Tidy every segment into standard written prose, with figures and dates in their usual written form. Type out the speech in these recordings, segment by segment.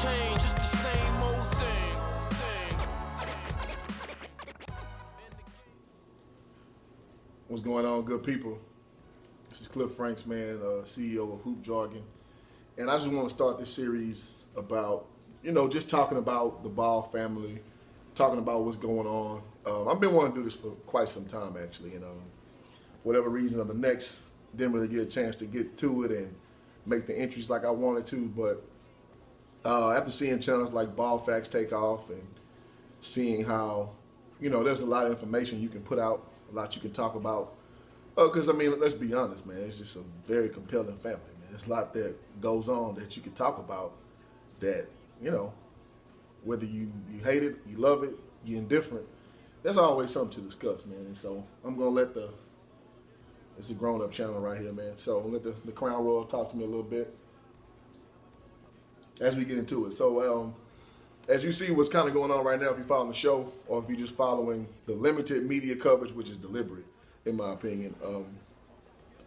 change, it's the same old thing. What's going on, good people? This is Cliff Franks, man, CEO of Hoop Jargon. And I just want to start this series about, just talking about the Ball family, talking about what's going on. I've been wanting to do this for quite some time, actually. And for whatever reason or the next, didn't really get a chance to get to it and make the entries like I wanted to. But after seeing channels like Ball Facts take off and seeing how, there's a lot of information you can put out, a lot you can talk about. Because, let's be honest, man, it's just a very compelling family, man. There's a lot that goes on that you can talk about that, whether you hate it, you love it, you're indifferent, there's always something to discuss, man. And so I'm going to let it's a grown-up channel right here, man. So I'm going to let the Crown Royal talk to me a little bit as we get into it. So as you see what's kind of going on right now, if you're following the show or if you're just following the limited media coverage, which is deliberate, in my opinion, for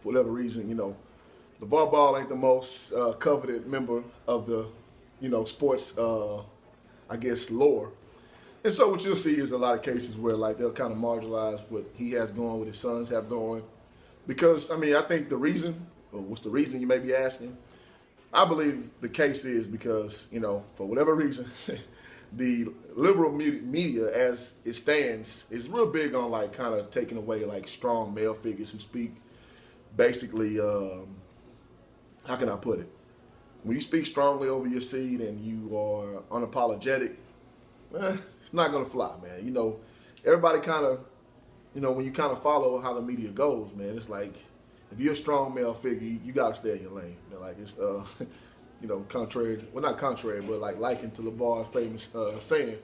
whatever reason, LeVar Ball ain't the most coveted member of the, sports, lore. And so what you'll see is a lot of cases where, they'll kind of marginalize what he has going, what his sons have going. Because, I think the reason, or what's the reason you may be asking, I believe the case is because, for whatever reason, the liberal media, as it stands, is real big on kind of taking away strong male figures who speak basically, how can I put it? When you speak strongly over your seed and you are unapologetic, it's not gonna fly, man. Everybody kind of, when you kind of follow how the media goes, man, it's like if you're a strong male figure, you gotta stay in your lane. It's contrary, well, not contrary, but likened to LeVar's famous saying.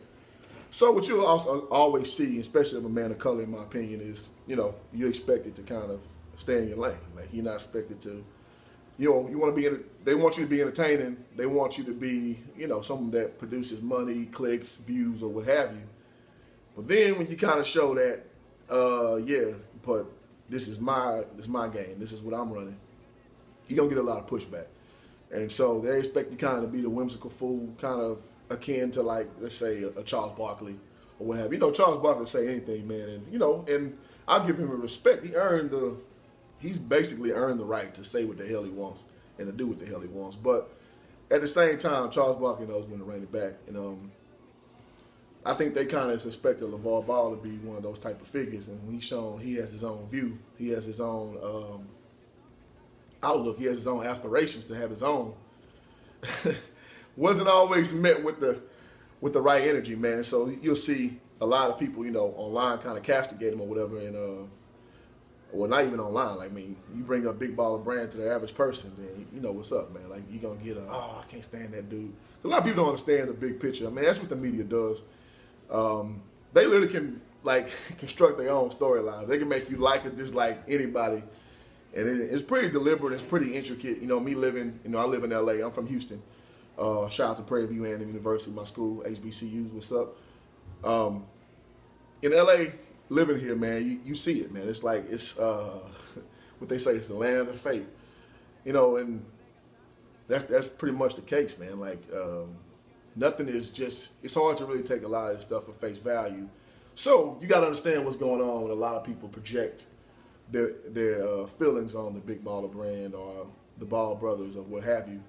So what you'll also always see, especially of a man of color, in my opinion, is, you're expected to kind of stay in your lane. You're not expected to, you want to be, they want you to be entertaining. They want you to be, someone that produces money, clicks, views, or what have you. But then when you kind of show that, but this is my game. This is what I'm running. You're going to get a lot of pushback. And so they expect you kind of be the whimsical fool, kind of akin to let's say a Charles Barkley or what have you. Charles Barkley say anything, man. And, and I'll give him a respect. He's basically earned the right to say what the hell he wants and to do what the hell he wants. But at the same time, Charles Barkley knows when to rein it back. And I think they kind of suspected LeVar Ball to be one of those type of figures. And when he's shown he has his own view, he has his own outlook, he has his own aspirations to have his own, wasn't always met with the right energy, man. So you'll see a lot of people, online kind of castigate him or whatever, and well, not even online. You bring up Big Baller Brand to the average person, then you know what's up, man. You're gonna get I can't stand that dude. A lot of people don't understand the big picture. That's what the media does. They literally can construct their own storylines. They can make you like or dislike anybody. And it's pretty deliberate. It's pretty intricate. Me living, I live in LA. I'm from Houston. Shout out to Prairie View and University, my school, HBCUs. What's up? In LA, living here, man, you see it, man. It's it's what they say. It's the land of the fake. And that's pretty much the case, man. Nothing is just. It's hard to really take a lot of this stuff at face value. So you got to understand what's going on when a lot of people project their feelings on the Big Baller Brand or the Ball brothers or what have you.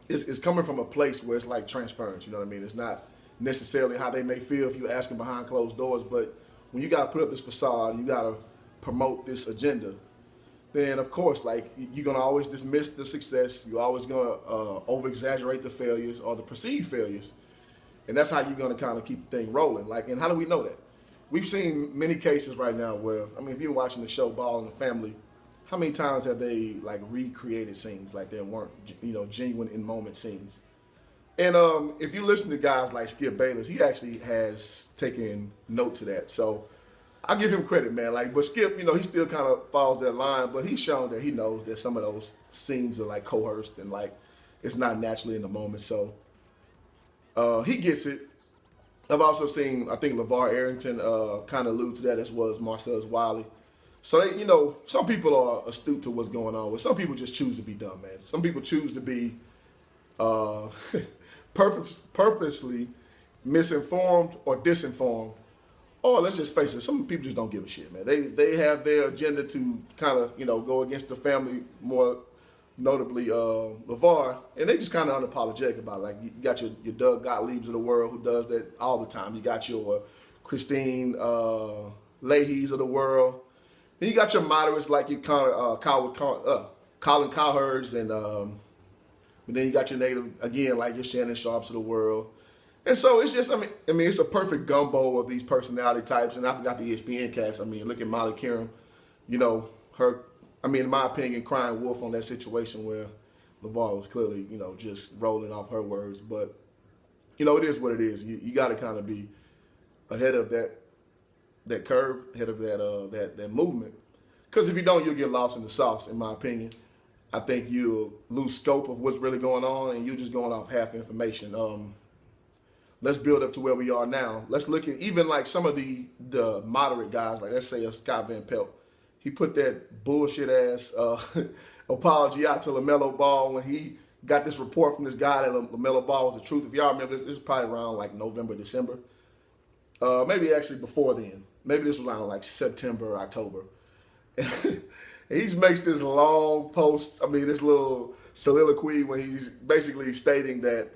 It's coming from a place where it's transference, you know what I mean? It's not necessarily how they may feel if you're asking behind closed doors, but when you got to put up this facade, you got to promote this agenda, then of course, you're going to always dismiss the success. You're always going to over-exaggerate the failures or the perceived failures. And that's how you're going to kind of keep the thing rolling. And how do we know that? We've seen many cases right now where, if you're watching the show Ball and the Family, how many times have they recreated scenes they weren't, genuine in moment scenes? And if you listen to guys like Skip Bayless, he actually has taken note to that. So I give him credit, man. But Skip, he still kind of follows that line, but he's shown that he knows that some of those scenes are coerced and it's not naturally in the moment. So he gets it. I've also seen, I think LeVar Arrington kind of allude to that, as well as Marcellus Wiley. So they, some people are astute to what's going on. But some people just choose to be dumb, man. Some people choose to be purposely misinformed or disinformed. Or let's just face it, some people just don't give a shit, man. They have their agenda to kind of, go against the family, more notably LeVar, and they just kind of unapologetic about it. Like, you got your Doug Gottliebs of the world who does that all the time. You got your Christine Leahy's of the world. And you got your moderates like your Colin Cowherds, and then you got your native, again, like your Shannon Sharps of the world. And so it's just, I mean, it's a perfect gumbo of these personality types. And I forgot the ESPN cast. I mean, look at Molly Qerim, her, in my opinion, crying wolf on that situation where LeVar was clearly, just rolling off her words. But, it is what it is. You got to kind of be ahead of that curve, ahead of that movement. Because if you don't, you'll get lost in the sauce, in my opinion. I think you'll lose scope of what's really going on, and you're just going off half information. Let's build up to where we are now. Let's look at even like some of the moderate guys, like let's say a Scott Van Pelt. He put that bullshit ass apology out to Lamelo Ball when he got this report from this guy that Lamelo Ball was the truth. If y'all remember, this is probably around like November, December. Maybe actually before then. Maybe this was around like September, October. And he just makes this long post, this little soliloquy when he's basically stating that,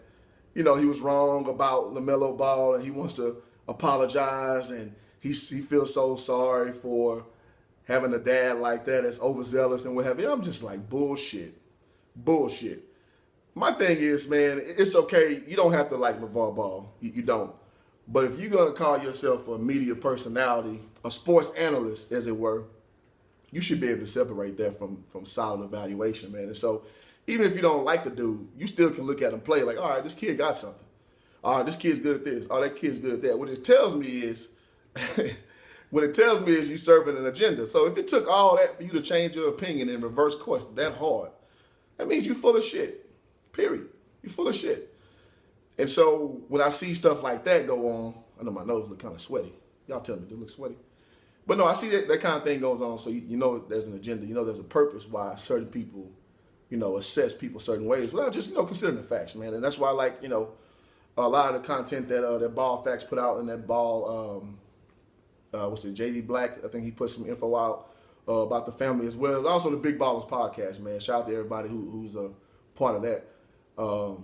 he was wrong about LaMelo Ball and he wants to apologize, and he feels so sorry for having a dad like that that's overzealous and what have you. I'm just like, bullshit. My thing is, man, it's okay. You don't have to like LeVar Ball. You don't. But if you're going to call yourself a media personality, a sports analyst, as it were, you should be able to separate that from solid evaluation, man. And so even if you don't like the dude, you still can look at him play like, all right, this kid got something. All right, this kid's good at this. Oh, that kid's good at that. What it tells me is you serving an agenda. So if it took all that for you to change your opinion and reverse course that hard, that means you're full of shit. Period. You're full of shit. And so when I see stuff like that go on, I know my nose look kind of sweaty. Y'all tell me, do it look sweaty? But no, I see that kind of thing goes on. So you know there's an agenda. You know there's a purpose why certain people, assess people certain ways without just, considering the facts, man. And that's why I like, a lot of the content that Ball Facts put out, and that Ball, JD Black, I think he put some info out about the family as well. Also the Big Ballers podcast, man. Shout out to everybody who's a part of that,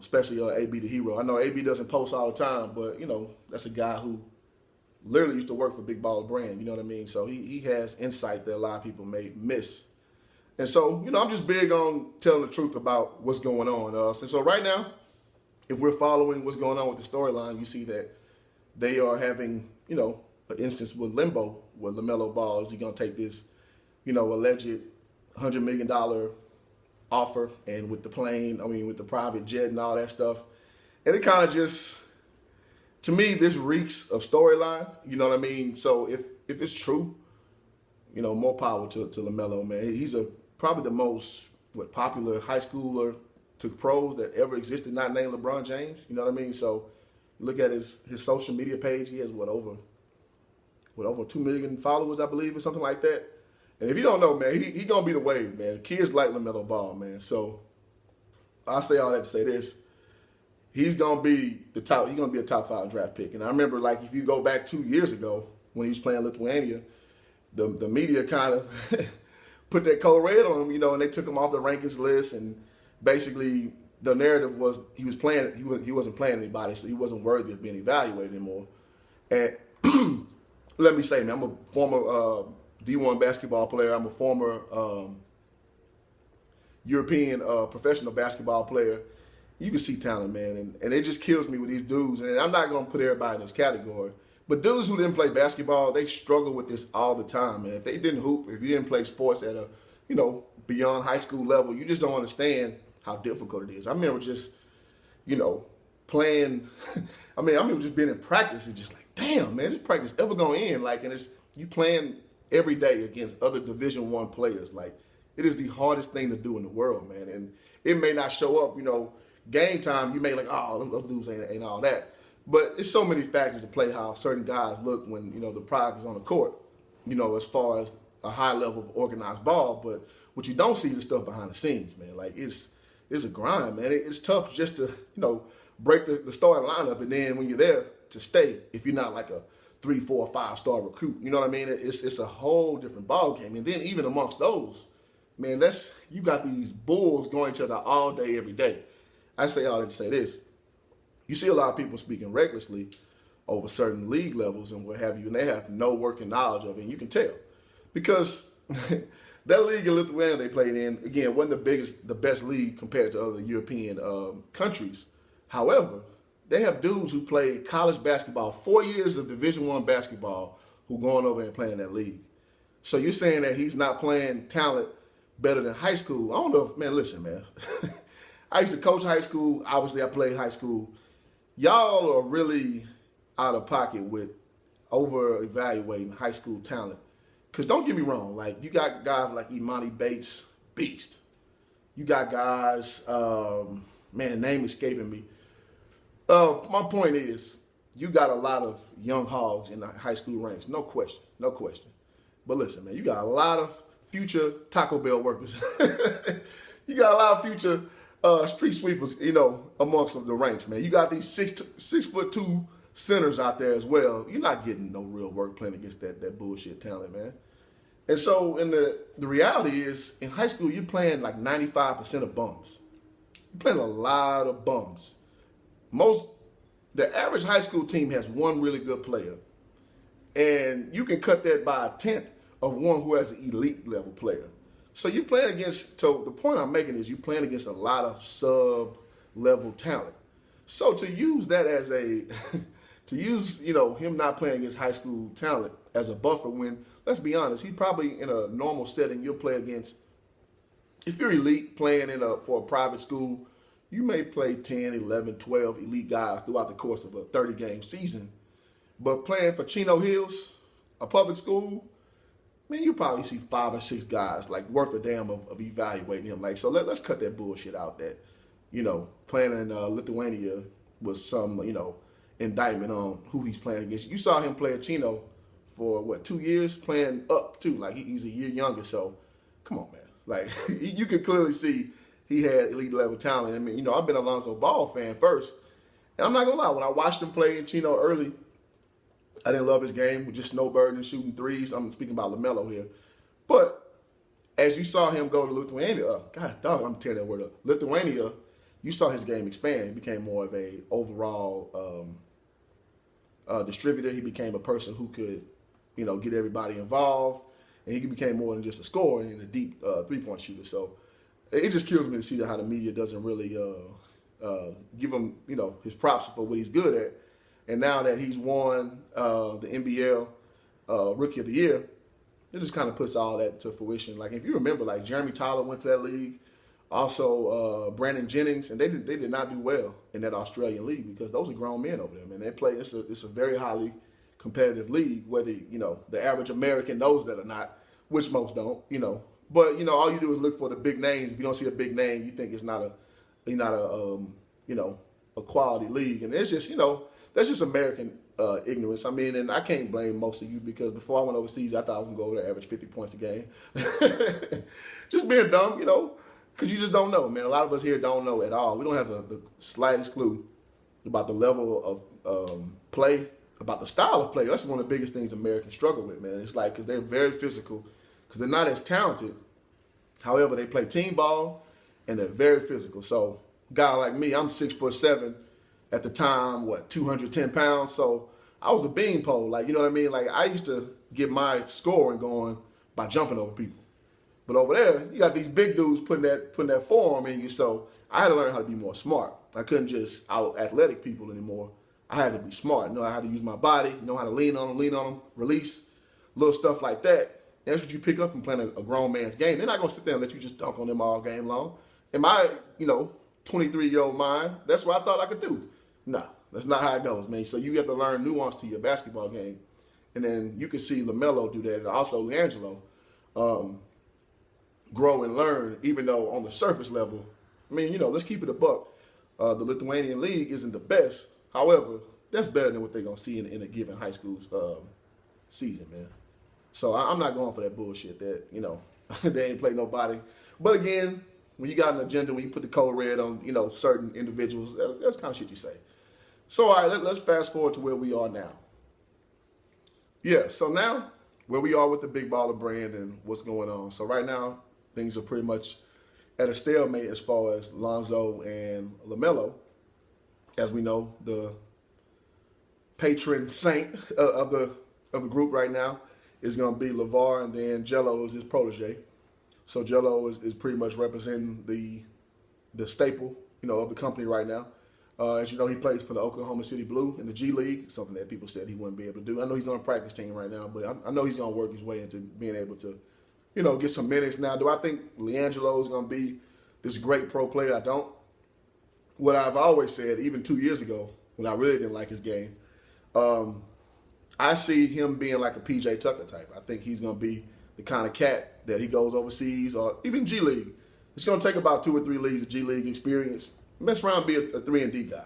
especially AB the Hero. I know AB doesn't post all the time, but, that's a guy who literally used to work for Big Baller Brand, you know what I mean? So he has insight that a lot of people may miss. And so, I'm just big on telling the truth about what's going on. So right now, if we're following what's going on with the storyline, you see that they are having, an instance with limbo where LaMelo Ball is he going to take this, alleged $100 million offer, and with the plane, with the private jet and all that stuff. And it kind of just, to me, this reeks of storyline, you know what I mean? So if it's true, more power to LaMelo, man. He's probably the most popular high schooler to pros that ever existed, not named LeBron James. You know what I mean? So look at his social media page. He has over 2 million followers, I believe, or something like that. And if you don't know, man, he gonna be the wave, man. Kids like LaMelo Ball, man. So I say all that to say this. He's gonna be a top 5 draft pick. And I remember, like, if you go back 2 years ago when he was playing Lithuania, the media kind of put that code red on him, and they took him off the rankings list, and basically the narrative was he wasn't playing anybody, so he wasn't worthy of being evaluated anymore. And let me say, man, I'm a former D1 basketball player. I'm a former European professional basketball player. You can see talent, man, and it just kills me with these dudes. And I'm not going to put everybody in this category, but dudes who didn't play basketball, they struggle with this all the time, man. If they didn't hoop, if you didn't play sports at a, beyond high school level, you just don't understand how difficult it is. I remember just, playing. I remember just being in practice and just like, damn, man, is this practice ever going to end? Like, and it's you playing every day against other Division I players. Like, it is the hardest thing to do in the world, man. And it may not show up, game time. You may like, oh, those dudes ain't all that. But it's so many factors to play how certain guys look when, the product is on the court, as far as a high level of organized ball. But what you don't see is the stuff behind the scenes, man. Like, it's a grind, man. It's tough just to, break the starting lineup, and then when you're there to stay, if you're not like a 3, 4, 5-star recruit, you know what I mean? It's a whole different ball game. And then even amongst those, man, you got these bulls going each other all day, every day. I say all that to say this: you see a lot of people speaking recklessly over certain league levels and what have you, and they have no working knowledge of it, and you can tell because that league in Lithuania they played in, again, wasn't the best league compared to other European countries. However, they have dudes who played college basketball, 4 years of Division I basketball, who going over there and playing that league. So you're saying that he's not playing talent better than high school? I don't know if, man, listen, man. I used to coach high school. Obviously, I played high school. Y'all are really out of pocket with over-evaluating high school talent. Because don't get me wrong, like, you got guys like Imani Bates, beast. You got guys, man, name escaping me. My point is, you got a lot of young hogs in the high school ranks, no question, no question. But listen, man, you got a lot of future Taco Bell workers. You got a lot of future street sweepers, you know, amongst the ranks, man. You got these 6'2" centers out there as well. You're not getting no real work playing against that bullshit talent, man. And so, the reality is, in high school, you're playing like 95% of bums. You're playing a lot of bums. The average high school team has one really good player, and you can cut that by a tenth of one who has an elite level player. So you playing against. So the point I'm making is you playing against a lot of sub level talent. So to use that as him not playing against high school talent as a buffer when, let's be honest, he probably in a normal setting you'll play against. If you're elite playing for a private school, you may play 10, 11, 12 elite guys throughout the course of a 30-game season. But playing for Chino Hills, a public school, man, you probably see 5 or 6 guys like worth a damn of evaluating him. Like, so let's cut that bullshit out that, playing in Lithuania was some, indictment on who he's playing against. You saw him play at Chino for, 2 years, playing up too. Like, he's a year younger. So, come on, man. Like, you could clearly see he had elite level talent. I mean, I've been a Lonzo Ball fan first. And I'm not going to lie, when I watched him play in Chino early, I didn't love his game with just snowbirding and shooting threes. I'm speaking about Lamelo here. But as you saw him go to Lithuania, God dog, I'm tearing that word up. Lithuania, you saw his game expand. He became more of a overall distributor. He became a person who could, get everybody involved. And he became more than just a scorer and a deep three-point shooter. So it just kills me to see how the media doesn't really give him, his props for what he's good at. And now that he's won the NBL Rookie of the Year, it just kind of puts all that to fruition. Like, if you remember, like, Jeremy Tyler went to that league. Also, Brandon Jennings, and they did not do well in that Australian league because those are grown men over there, man. They play. It's a very highly competitive league, whether the average American knows that or not, which most don't. But all you do is look for the big names. If you don't see a big name, you think it's not a quality league, and it's just that's just American ignorance. I mean, and I can't blame most of you because before I went overseas, I thought I was gonna go over there average 50 points a game. Just being dumb, because you just don't know, man. A lot of us here don't know at all. We don't have the slightest clue about the level of play, about the style of play. That's one of the biggest things Americans struggle with, man. It's like because they're very physical, because they're not as talented. However, they play team ball and they're very physical. So, a guy like me, I'm 6'7". At the time, 210 pounds. So I was a beanpole. Like, you know what I mean? Like, I used to get my scoring going by jumping over people. But over there, you got these big dudes putting that forearm in you. So I had to learn how to be more smart. I couldn't just out athletic people anymore. I had to be smart, know how to use my body, know how to lean on them, release, little stuff like that. That's what you pick up from playing a grown man's game. They're not going to sit there and let you just dunk on them all game long. In my, 23-year-old mind, that's what I thought I could do. No, that's not how it goes, man. So you have to learn nuance to your basketball game. And then you can see LaMelo do that, and also Angelo grow and learn, even though on the surface level, I mean, let's keep it a buck. The Lithuanian league isn't the best. However, that's better than what they're going to see in a given high school season, man. So I'm not going for that bullshit that, they ain't play nobody. But again, when you got an agenda, when you put the code red on, certain individuals, that's kind of shit you say. So, all right, let's fast forward to where we are now. Yeah, so now where we are with the Big Baller brand and what's going on. So right now, things are pretty much at a stalemate as far as Lonzo and Lamelo. As we know, the patron saint of the group right now is going to be LeVar, and then Jello is his protege. So Jello is pretty much representing the staple, of the company right now. As you know, he plays for the Oklahoma City Blue in the G League, something that people said he wouldn't be able to do. I know he's on a practice team right now, but I know he's going to work his way into being able to, get some minutes. Now, do I think LiAngelo is going to be this great pro player? I don't. What I've always said, even 2 years ago, when I really didn't like his game, I see him being like a PJ Tucker type. I think he's going to be the kind of cat that he goes overseas or even G League. It's going to take about 2 or 3 leagues of G League experience. Mess around and be a 3-and-D guy.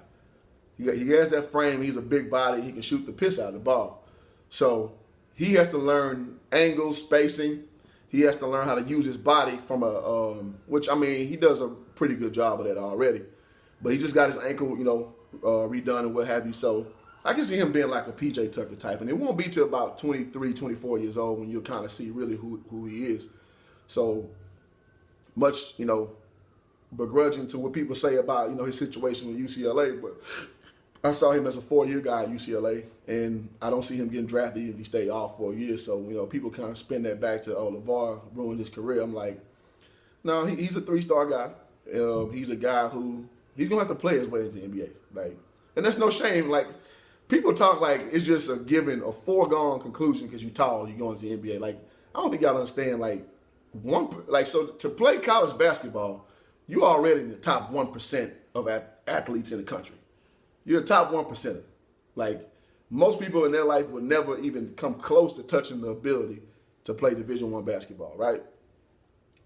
He has that frame. He's a big body. He can shoot the piss out of the ball. So he has to learn angles, spacing. He has to learn how to use his body from he does a pretty good job of that already. But he just got his ankle, redone and what have you. So I can see him being like a PJ Tucker type. And it won't be till about 23, 24 years old when you'll kind of see really who he is. So much, begrudging to what people say about, his situation with UCLA. But I saw him as a 4-year guy at UCLA, and I don't see him getting drafted even if he stayed off 4 years. So, people kind of spin that back to, LeVar ruined his career. I'm like, no, he's a 3-star guy. He's a guy who, he's going to have to play his way into the NBA. And that's no shame. People talk like it's just a given, a foregone conclusion because you're tall, you're going to the NBA. I don't think y'all understand, so to play college basketball, you're already in the top 1% of athletes in the country. You're a top 1%. Most people in their life would never even come close to touching the ability to play Division I basketball, right?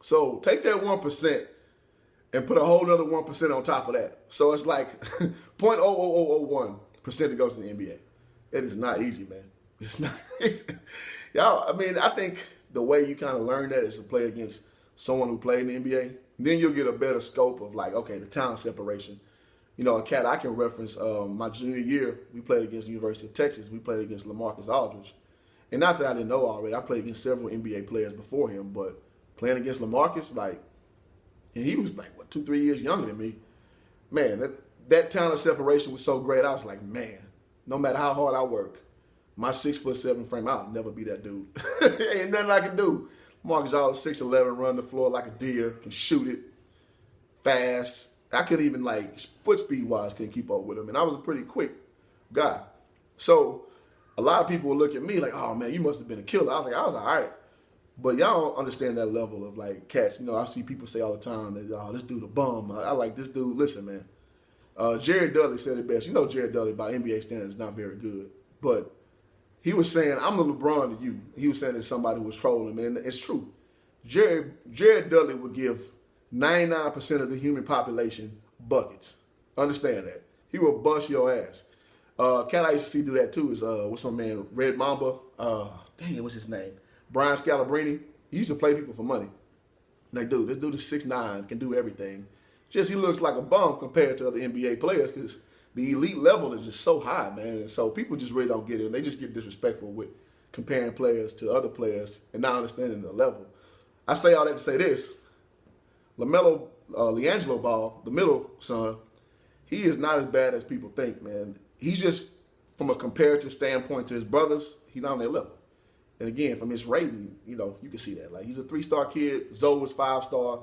So take that 1% and put a whole other 1% on top of that. So it's like 0.00001% to go to the NBA. It is not easy, man. It's not easy. Y'all, I think the way you kind of learn that is to play against someone who played in the NBA. Then you'll get a better scope of the talent separation. A cat I can reference, my junior year, we played against the University of Texas. We played against LaMarcus Aldridge. And not that I didn't know already, I played against several NBA players before him, but playing against LaMarcus, and he was 2-3 years younger than me. Man, that talent separation was so great. I was like, man, no matter how hard I work, my 6'7" frame, I'll never be that dude. Ain't nothing I can do. Marcus Aldridge, 6'11", run the floor like a deer, can shoot it, fast. I couldn't even, foot speed-wise, couldn't keep up with him. And I was a pretty quick guy. So a lot of people would look at me like, oh, man, you must have been a killer. I was all right. But y'all don't understand that level of, cats. I see people say all the time, that, oh, this dude a bum. I like this dude. Listen, man. Jared Dudley said it best. Jared Dudley, by NBA standards, is not very good. But he was saying, I'm the LeBron to you. He was saying that somebody was trolling him, and it's true. Jared Dudley would give 99% of the human population buckets. Understand that. He will bust your ass. Cat I used to see do that too is, what's my man, Red Mamba? What's his name? Brian Scalabrine. He used to play people for money. Dude, this dude is 6'9", can do everything. Just he looks like a bum compared to other NBA players because the elite level is just so high, man. And so people just really don't get it. They just get disrespectful with comparing players to other players and not understanding the level. I say all that to say this. LiAngelo Ball, the middle son, he is not as bad as people think, man. He's just, from a comparative standpoint to his brothers, he's not on their level. And again, from his rating, you can see that. He's a 3-star kid. Zoe was 5-star.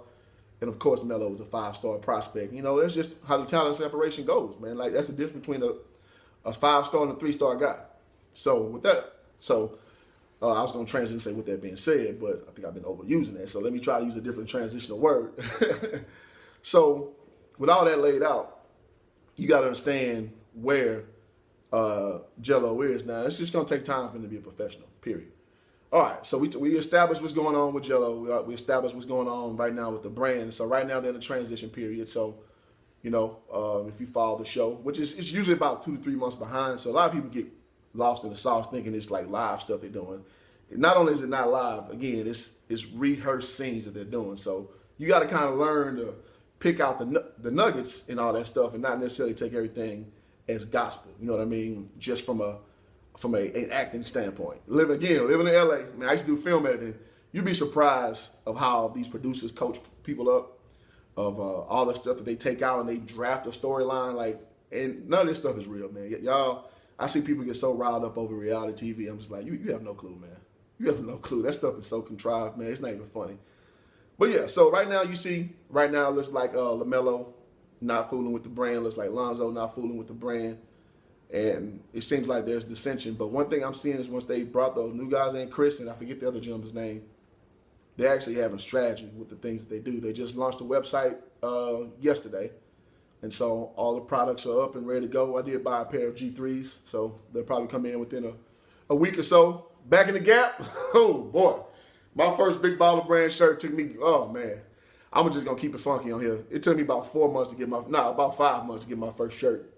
And, of course, Melo was a 5-star prospect. That's just how the talent separation goes, man. That's the difference between a 5-star and a 3-star guy. So, with that, I was going to transition and say with that being said, but I think I've been overusing that. So, let me try to use a different transitional word. So, with all that laid out, you got to understand where Jello is. Now, it's just going to take time for him to be a professional, period. All right, so we established what's going on with Jello. We established what's going on right now with the brand. So right now they're in the transition period. So, if you follow the show, which is it's usually about 2 to 3 months behind. So a lot of people get lost in the sauce thinking it's live stuff they're doing. Not only is it not live, again, it's rehearsed scenes that they're doing. So you got to kind of learn to pick out the nuggets and all that stuff, and not necessarily take everything as gospel. You know what I mean? Just from an acting standpoint. Living in LA, man, I used to do film editing. You'd be surprised of how these producers coach people up, of all the stuff that they take out and they draft a storyline. Like, and none of this stuff is real, man. Y'all, I see people get so riled up over reality TV. I'm just like, you have no clue, man. You have no clue. That stuff is so contrived, man. It's not even funny. But yeah, so right now it looks like Lamelo not fooling with the brand. Looks like Lonzo not fooling with the brand. And it seems like there's dissension. But one thing I'm seeing is once they brought those new guys in, Chris, and I forget the other gentleman's name, they actually have a strategy with the things that they do. They just launched a website yesterday. And so all the products are up and ready to go. I did buy a pair of G3s, so they'll probably come in within a week or so. Back in the Gap, oh boy. My first Big Baller Brand shirt took me, oh man. I'm just gonna keep it funky on here. It took me about 5 months to get my first shirt.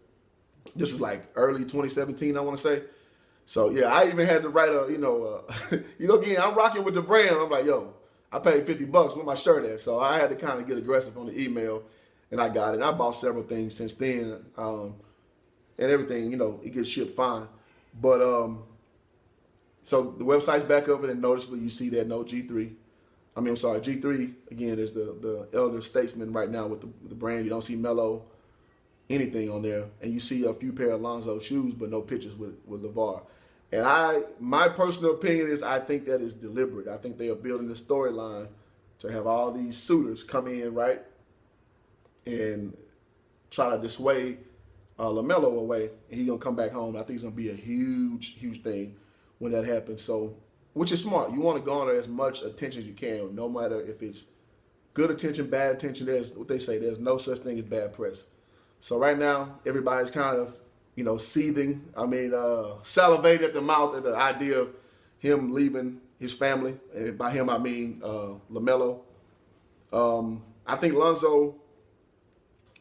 This was like early 2017, I wanna say. So yeah, I even had to write again, I'm rocking with the brand. I'm like, yo, I paid $50, where my shirt at? So I had to kind of get aggressive on the email, and I got it. And I bought several things since then, and everything, it gets shipped fine. But so the website's back up, and noticeably you see that no G3. G3, again, is the elder statesman right now with the brand. You don't see Melo, anything on there. And you see a few pair of Lonzo shoes, but no pictures with LeVar. And my personal opinion is I think that is deliberate. I think they are building the storyline to have all these suitors come in, right, and try to dissuade Lamelo away, and he's going to come back home. I think it's going to be a huge, huge thing when that happens. So, which is smart. You want to garner as much attention as you can, no matter if it's good attention, bad attention. There's what they say, there's no such thing as bad press. So right now, everybody's kind of, seething. Salivating at the mouth at the idea of him leaving his family. And by him, I mean Lamelo. I think Lonzo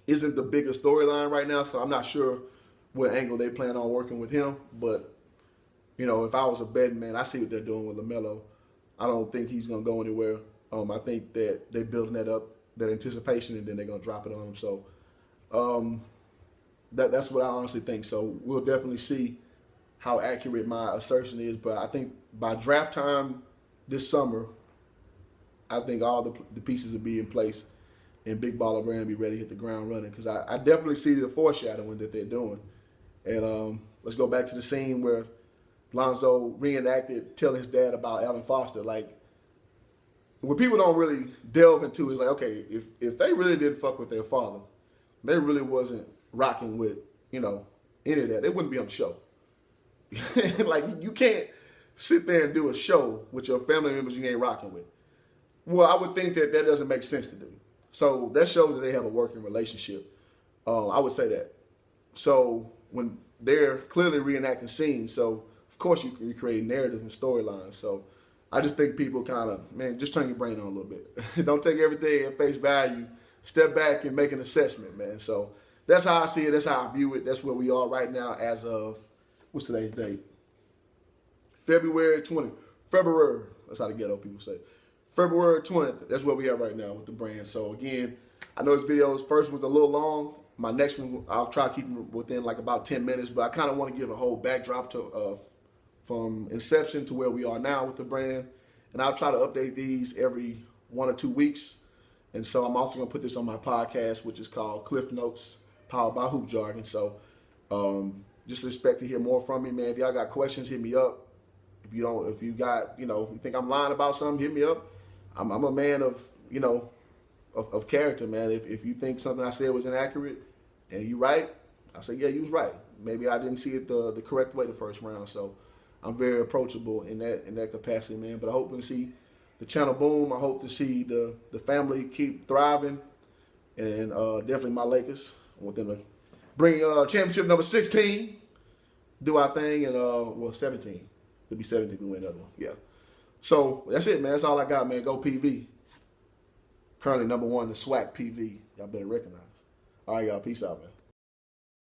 isn't the biggest storyline right now, so I'm not sure what angle they plan on working with him. But, if I was a betting man, I see what they're doing with Lamelo. I don't think he's going to go anywhere. I think that they're building that up, that anticipation, and then they're going to drop it on him. So that's what I honestly think. So we'll definitely see how accurate my assertion is. But I think by draft time this summer, I think all the pieces will be in place and Big Baller Brand will be ready to hit the ground running. Because I definitely see the foreshadowing that they're doing. And let's go back to the scene where Lonzo reenacted telling his dad about Alan Foster. Like, what people don't really delve into is like, okay, if they really didn't fuck with their father, they really wasn't rocking with, any of that, they wouldn't be on the show. Like, you can't sit there and do a show with your family members you ain't rocking with. Well, I would think that doesn't make sense to do. So that shows that they have a working relationship. I would say that. So when they're clearly reenacting scenes, so of course you create narrative and storylines. So I just think people kind of, just turn your brain on a little bit. Don't take everything at face value. Step back and make an assessment, man. So that's how I see it. That's how I view it. That's where we are right now as of, what's today's date? February 20th. February, that's how the ghetto people say. February 20th, that's where we are right now with the brand. So again, I know this video's first one's a little long. My next one, I'll try to keep them within like about 10 minutes, but I kind of want to give a whole backdrop to from inception to where we are now with the brand. And I'll try to update these every 1 or 2 weeks. And so I'm also going to put this on my podcast, which is called Cliff Notes, powered by Hoop Jargon. So just expect to hear more from me, man. If y'all got questions, hit me up. If you got, you think I'm lying about something, hit me up. I'm a man of, of character, man. If you think something I said was inaccurate and you right, I say, yeah, you was right. Maybe I didn't see it the correct way the first round. So I'm very approachable in that capacity, man. But I hope to see the channel boom. I hope to see the family keep thriving, and definitely my Lakers. I want them to bring championship number 16, do our thing, and 17. It'll be 17 if we win another one. Yeah. So that's it, man. That's all I got, man. Go PV. Currently number 1, the SWAC PV. Y'all better recognize. All right, y'all. Peace out, man.